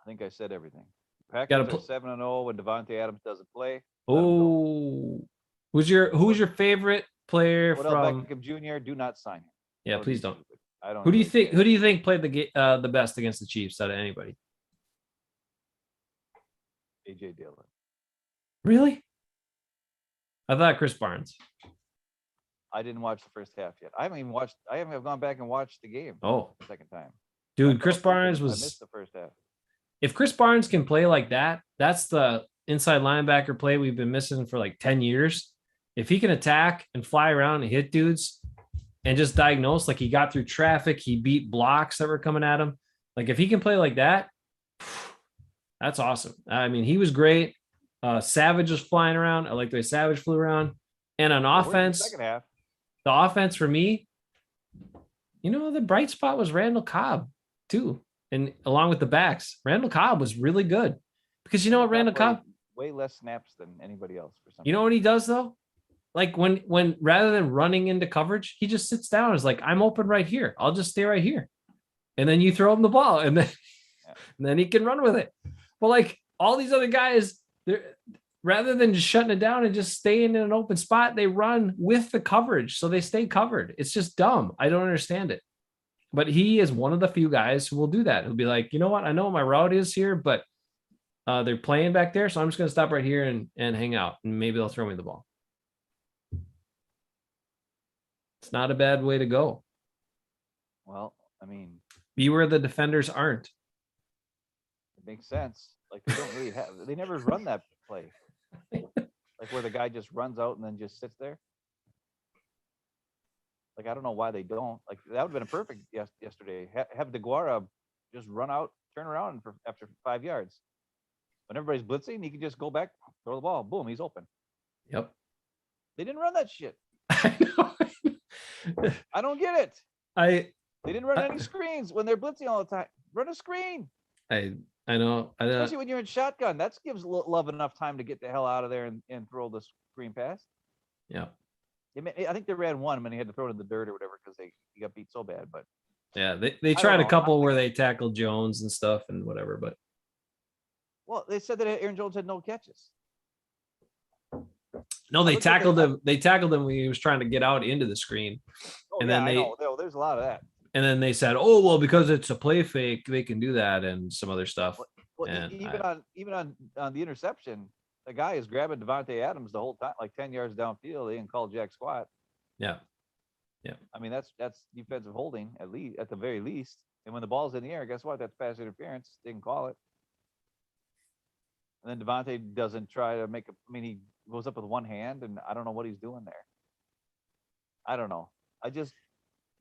Speaker 2: I think I said everything. Packers
Speaker 1: Gotta
Speaker 2: are 7-0 when Devonte Adams doesn't play.
Speaker 1: Oh, who's your favorite player
Speaker 2: Odell
Speaker 1: from?
Speaker 2: Beckham Jr. Do not sign him.
Speaker 1: Yeah,
Speaker 2: That would
Speaker 1: please
Speaker 2: be
Speaker 1: don't.
Speaker 2: stupid. I don't.
Speaker 1: Who do you
Speaker 2: really
Speaker 1: think?
Speaker 2: care.
Speaker 1: Who do you think played the best against the Chiefs out of anybody?
Speaker 2: AJ Dillon.
Speaker 1: Really? I thought Chris Barnes.
Speaker 2: I didn't watch the first half yet. I haven't gone back and watched the game
Speaker 1: Oh,
Speaker 2: the second time.
Speaker 1: dude, Chris Barnes
Speaker 2: I
Speaker 1: was.
Speaker 2: missed the first half.
Speaker 1: If Chris Barnes can play like that, that's the inside linebacker play we've been missing for like 10 years. If he can attack and fly around and hit dudes and just diagnose, like he got through traffic, he beat blocks that were coming at him. Like if he can play like that, that's awesome. I mean, he was great. Savage was flying around. I like the way Savage flew around. And on offense,
Speaker 2: Second half.
Speaker 1: the offense for me, the bright spot was Randall Cobb too. And along with the backs, Randall Cobb was really good because you know what Randall Cobb,
Speaker 2: way less snaps than anybody else for some.
Speaker 1: you know what he does though? Like when rather than running into coverage, he just sits down and is like, I'm open right here. I'll just stay right here. And then you throw him the ball and then he can run with it. But like all these other guys, rather than just shutting it down and just staying in an open spot, they run with the coverage. So they stay covered. It's just dumb. I don't understand it. But he is one of the few guys who will do that. He'll be like, you know what? I know what my route is here, but they're playing back there. So I'm just going to stop right here and hang out. And maybe they'll throw me the ball. It's not a bad way to go.
Speaker 2: Well, I mean,
Speaker 1: Be where the defenders aren't.
Speaker 2: it makes sense. Like they never run that play. Like where the guy just runs out and then just sits there. Like, I don't know why they don't. Like, that would have been a perfect yesterday. Have DeGuara just run out, turn around after 5 yards. When everybody's blitzing, he can just go back, throw the ball. Boom, he's open.
Speaker 1: Yep.
Speaker 2: They didn't run that shit.
Speaker 1: I know.
Speaker 2: I don't get it.
Speaker 1: They
Speaker 2: didn't run any screens when they're blitzing all the time. Run a screen.
Speaker 1: I know.
Speaker 2: Especially when you're in shotgun. That gives Love enough time to get the hell out of there and throw the screen pass.
Speaker 1: Yeah.
Speaker 2: I think they ran one when he had to throw it in the dirt or whatever because he got beat so bad. But
Speaker 1: yeah, they tried a couple where they tackled Jones and stuff and whatever, but
Speaker 2: they said that Aaron Jones had no catches.
Speaker 1: No, they tackled him. They tackled him when he was trying to get out into the screen.
Speaker 2: And then I know. There's a lot of that.
Speaker 1: And then they said, "Oh well, because it's a play fake, they can do that," and some other stuff.
Speaker 2: Well, even on the interception, the guy is grabbing Devonte Adams the whole time, like 10 yards downfield. They didn't call jack squat.
Speaker 1: Yeah.
Speaker 2: I mean, that's defensive holding at the very least. And when the ball's in the air, guess what? That's pass interference. They can call it. And then Devonte doesn't try to he goes up with one hand, and I don't know what he's doing there. I don't know.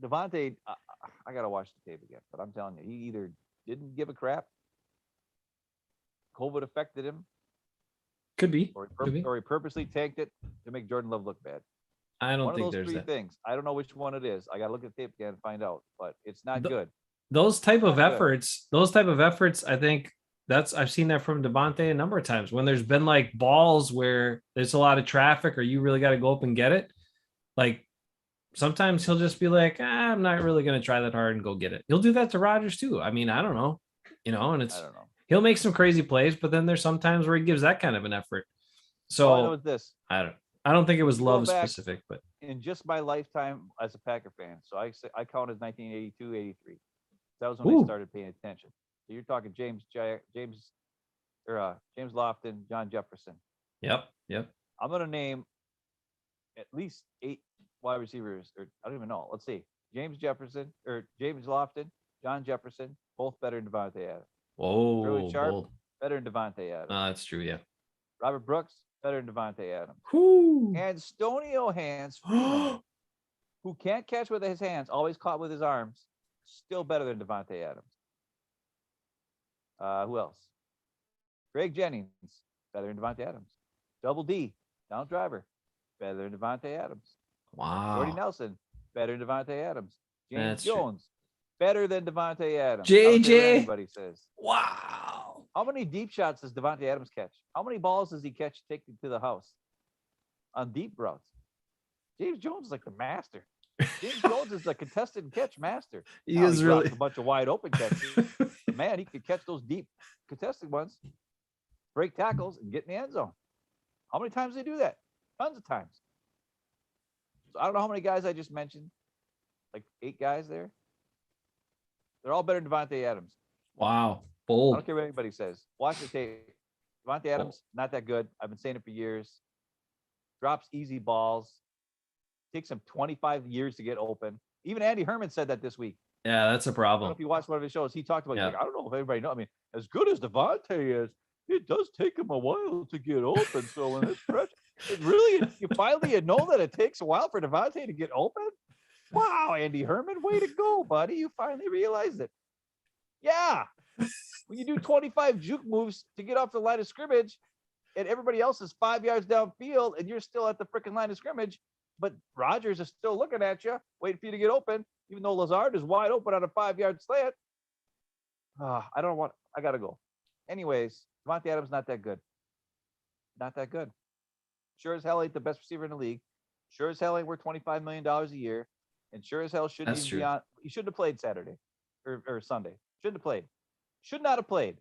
Speaker 2: Devonte, I got to watch the tape again, but I'm telling you, he either didn't give a crap, COVID affected him,
Speaker 1: Could be.
Speaker 2: or he purposely tanked it to make Jordan Love look bad.
Speaker 1: I don't
Speaker 2: One
Speaker 1: think
Speaker 2: of those
Speaker 1: there's
Speaker 2: three
Speaker 1: that.
Speaker 2: things. I don't know which one it is. I got to look at the tape again and find out, but it's not good.
Speaker 1: Those type of
Speaker 2: Not good.
Speaker 1: efforts, I think I've seen that from Devonte a number of times when there's been like balls where there's a lot of traffic or you really got to go up and get it. Like sometimes he'll just be like, I'm not really going to try that hard and go get it. He'll do that to Rodgers too. I mean, I don't know, and
Speaker 2: I
Speaker 1: it's
Speaker 2: don't know.
Speaker 1: he'll make some crazy plays, but then there's sometimes where he gives that kind of an effort.
Speaker 2: All I know
Speaker 1: So
Speaker 2: is this.
Speaker 1: I don't think it was
Speaker 2: You go
Speaker 1: Love
Speaker 2: back
Speaker 1: specific, but
Speaker 2: in just my lifetime as a Packer fan, so I counted 1982, 83. That was when I started paying attention. So you're talking James Lofton, John Jefferson.
Speaker 1: yep.
Speaker 2: I'm gonna name at least 8 wide receivers, or I don't even know. Let's see. James Lofton, John Jefferson, both better than Devonte Adams.
Speaker 1: Whoa,
Speaker 2: Sharp,
Speaker 1: bold.
Speaker 2: better than Devonte Adams.
Speaker 1: That's true. Yeah.
Speaker 2: Robert Brooks, better than Devonte Adams.
Speaker 1: Whoo.
Speaker 2: And Stonio Hands Freeman, who can't catch with his hands, always caught with his arms, still better than Devonte Adams. Who else? Greg Jennings, better than Devonte Adams. Double D, Donald Driver, better than Devonte Adams.
Speaker 1: Wow.
Speaker 2: Jordy Nelson, better than Devonte Adams. James
Speaker 1: That's
Speaker 2: Jones, better than Devonte Adams.
Speaker 1: JJ.
Speaker 2: I don't care what anybody says.
Speaker 1: Wow.
Speaker 2: How many deep shots does Devonte Adams catch? How many balls does he catch taking to the house on deep routes? James Jones is like the master. James Jones is a contested catch master.
Speaker 1: He is
Speaker 2: drops
Speaker 1: really
Speaker 2: a bunch of wide open catches. But man, he could catch those deep contested ones, break tackles, and get in the end zone. How many times do they do that? Tons of times. So I don't know how many guys I just mentioned, like 8 guys there. They're all better than Devonte Adams.
Speaker 1: Wow.
Speaker 2: I
Speaker 1: Bold.
Speaker 2: don't care what anybody says. Watch the tape. Devonte Adams, not that good. I've been saying it for years. Drops easy balls. Takes him 25 years to get open. Even Andy Herman said that this week.
Speaker 1: Yeah, that's a
Speaker 2: I don't know
Speaker 1: problem.
Speaker 2: if you watched one of his shows. He talked about,
Speaker 1: Yeah.
Speaker 2: like, I don't know if everybody knows. I mean, as good as Devonte is, it does take him a while to get open. So when it's fresh, it really, you finally know that it takes a while for Devonte to get open? Wow, Andy Herman, way to go, buddy. You finally realized it. Yeah. When you do 25 juke moves to get off the line of scrimmage and everybody else is 5 yards downfield and you're still at the freaking line of scrimmage, but Rodgers is still looking at you, waiting for you to get open, even though Lazard is wide open on a 5-yard slant. I don't want, I got to go. Anyways, Devonte Adams, not that good. Not that good. Sure as hell ain't the best receiver in the league. Sure as hell ain't worth $25 million a year. And sure as hell shouldn't
Speaker 1: That's
Speaker 2: even
Speaker 1: true.
Speaker 2: be on. He shouldn't have played Saturday or Sunday. Shouldn't have played. Should not have played.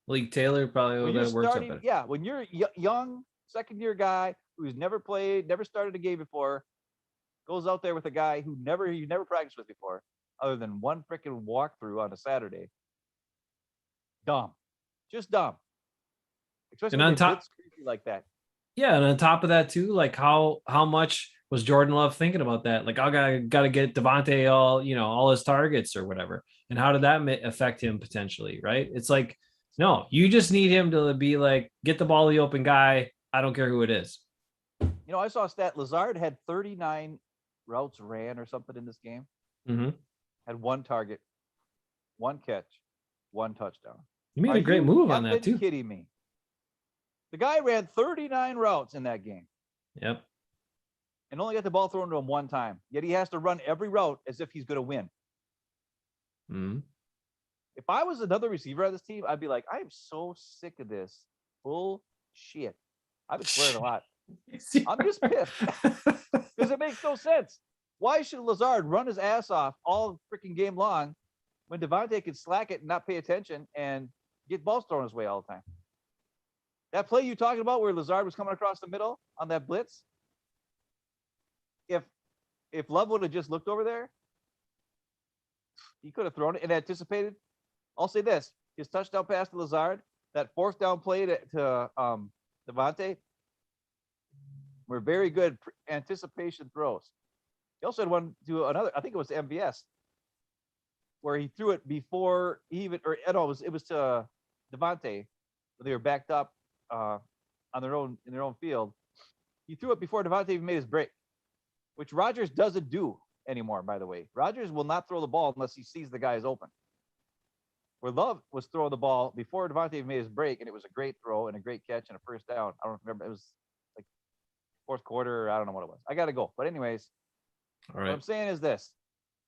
Speaker 1: Malik Taylor probably
Speaker 2: When
Speaker 1: would
Speaker 2: you're
Speaker 1: have worked out
Speaker 2: starting,
Speaker 1: better.
Speaker 2: yeah, when you're young, second-year guy who's never played, never started a game before, goes out there with a guy who you never practiced with before, other than one freaking walkthrough on a Saturday. Dumb. Just dumb. Especially
Speaker 1: And
Speaker 2: when
Speaker 1: on
Speaker 2: they
Speaker 1: top,
Speaker 2: blitz crazy like that.
Speaker 1: yeah, and on top of that too, like how much was Jordan Love thinking about that? Like, I gotta get Devontae all his targets or whatever. And how did that affect him potentially? Right? It's like, no, you just need him to be like, get the ball to the open guy. I don't care who it is.
Speaker 2: I saw a stat. Lazard had 39 routes ran or something in this game.
Speaker 1: Mm-hmm.
Speaker 2: Had 1 target, 1 catch, 1 touchdown.
Speaker 1: You made a great move on that too.
Speaker 2: Kidding me? The guy ran 39 routes in that game.
Speaker 1: Yep.
Speaker 2: And only got the ball thrown to him 1 time. Yet he has to run every route as if he's going to win.
Speaker 1: Mm-hmm.
Speaker 2: If I was another receiver on this team, I'd be like, I am so sick of this bullshit. I've been swearing a lot. I'm just pissed because it makes no sense. Why should Lazard run his ass off all freaking game long when Devontae could slack it and not pay attention and get balls thrown his way all the time? That play you talking about where Lazard was coming across the middle on that blitz, if Love would have just looked over there, he could have thrown it and anticipated. I'll say this: his touchdown pass to Lazard, that 4th down play to Devontae, were very good anticipation throws. He also had one to another. I think it was to MVS, where he threw it before he even, or no, it was to Devontae, when they were backed up in their own field, He threw it before Devonte even made his break, which Rodgers doesn't do anymore, by the way. Rodgers will not throw the ball unless he sees the guy is open. Where Love was throwing the ball before Devonte even made his break, and it was a great throw and a great catch and a first down. I don't remember. It was like fourth quarter. I don't know what it was. I got to go. But anyways,
Speaker 1: All
Speaker 2: what
Speaker 1: right.
Speaker 2: I'm saying is this.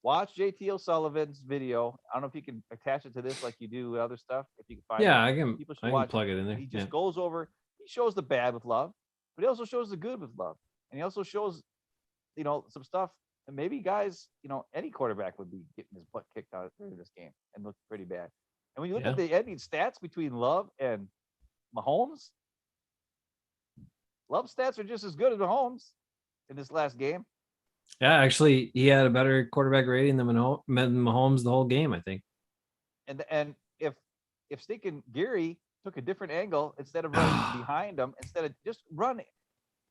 Speaker 2: Watch JT O'Sullivan's video. I don't know if you can attach it to this like you do with other stuff. If you can find
Speaker 1: Yeah,
Speaker 2: it.
Speaker 1: I can.
Speaker 2: People should
Speaker 1: I can
Speaker 2: watch
Speaker 1: plug it in there.
Speaker 2: He just
Speaker 1: Yeah.
Speaker 2: goes over. He shows the bad with Love, but he also shows the good with Love, and he also shows, some stuff. And maybe guys, any quarterback would be getting his butt kicked out of this game and look pretty bad. And when you look
Speaker 1: Yeah.
Speaker 2: at the ending stats between Love and Mahomes, Love's stats are just as good as Mahomes in this last game.
Speaker 1: Yeah, actually, he had a better quarterback rating than Mahomes the whole game, I think.
Speaker 2: And if stinking Gary took a different angle instead of running behind him, instead of just running,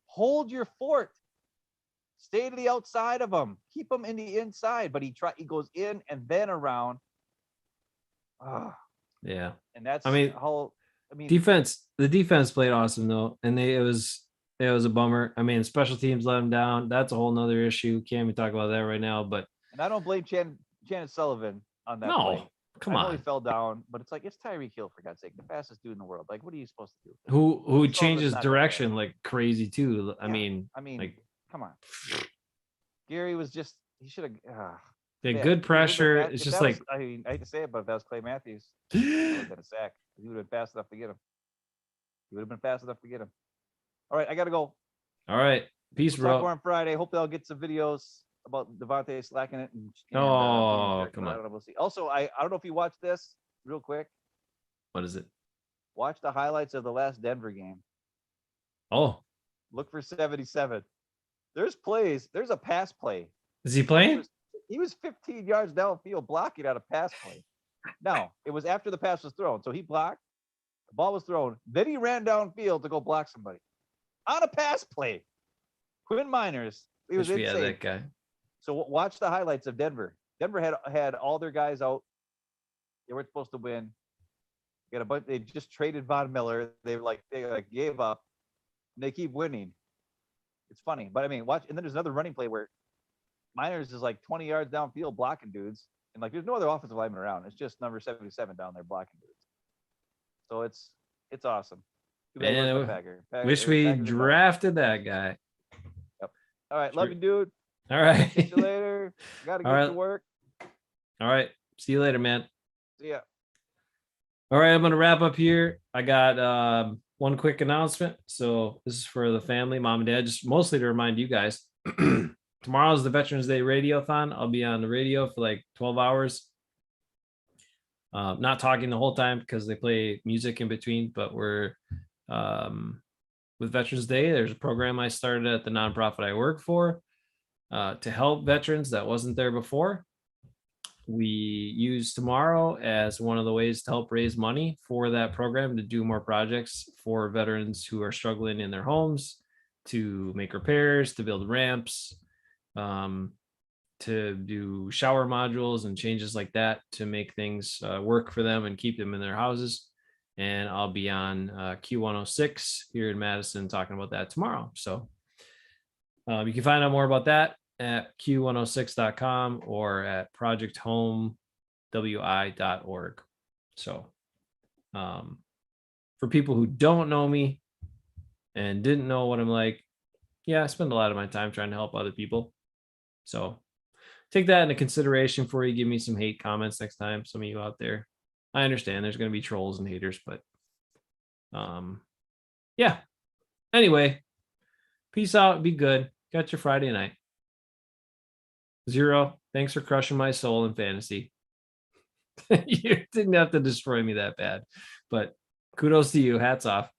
Speaker 2: hold your fort, stay to the outside of him, keep him in the inside. But he goes in and then around.
Speaker 1: Yeah,
Speaker 2: And that's
Speaker 1: defense. The defense played awesome though, and it was a bummer. I mean, special teams let them down. That's a whole nother issue. Can't even talk about that right now. But
Speaker 2: and I don't blame Janet Sullivan on that play.
Speaker 1: Come
Speaker 2: I
Speaker 1: on.
Speaker 2: know he fell down, but it's like it's Tyreek Hill, for God's sake, the fastest dude in the world. Like, what are you supposed to do?
Speaker 1: Who changes direction like crazy too? I mean, like,
Speaker 2: come on. Gary was just he should have.
Speaker 1: Good pressure. It's just like
Speaker 2: I hate to say it, but if that was Clay Matthews, that would have been a sack. He would have been fast enough to get him. All right, I gotta go.
Speaker 1: All right, peace,
Speaker 2: we'll talk
Speaker 1: bro.
Speaker 2: more on Friday. Hopefully, I'll get some videos about Devonte slacking it.
Speaker 1: Come on.
Speaker 2: I don't know. We'll see. Also, I don't know if you watched this real quick.
Speaker 1: What is it?
Speaker 2: Watch the highlights of the last Denver game.
Speaker 1: Oh,
Speaker 2: look for 77. There's plays. There's a pass play.
Speaker 1: Is he playing?
Speaker 2: He was 15 yards downfield blocking out a pass play. No, it was after the pass was thrown. So he blocked. The ball was thrown. Then he ran downfield to go block somebody on a pass play. Quinn Miners. He was insane.
Speaker 1: That guy.
Speaker 2: So watch the highlights of Denver. Denver had all their guys out. They weren't supposed to win. Got a bunch. They just traded Von Miller. They gave up. And they keep winning. It's funny, but I mean, watch. And then there's another running play where Miners is like 20 yards downfield blocking dudes, and like there's no other offensive lineman around. It's just number 77 down there blocking dudes. So it's awesome.
Speaker 1: Wish we drafted that guy.
Speaker 2: Yep. All right, love you, dude.
Speaker 1: All right.
Speaker 2: See you later. Gotta get to work.
Speaker 1: All right. See you later, man.
Speaker 2: See ya.
Speaker 1: All right, I'm gonna wrap up here. I got one quick announcement. So this is for the family, mom and dad, just mostly to remind you guys. Tomorrow is the Veterans Day Radiothon. I'll be on the radio for like 12 hours. Not talking the whole time because they play music in between, but we're with Veterans Day. There's a program I started at the nonprofit I work for to help veterans that wasn't there before. We use tomorrow as one of the ways to help raise money for that program to do more projects for veterans who are struggling in their homes, to make repairs, to build ramps, to do shower modules and changes like that to make things work for them and keep them in their houses. And I'll be on Q106 here in Madison talking about that tomorrow. So you can find out more about that at q106.com or at projecthomewi.org. So for people who don't know me and didn't know what I'm like, yeah, I spend a lot of my time trying to help other people. So take that into consideration before you give me some hate comments next time. Some of you out there, I understand there's going to be trolls and haters, but yeah. Anyway, peace out. Be good. Got your Friday night. Zero. Thanks for crushing my soul in fantasy. You didn't have to destroy me that bad, but kudos to you. Hats off.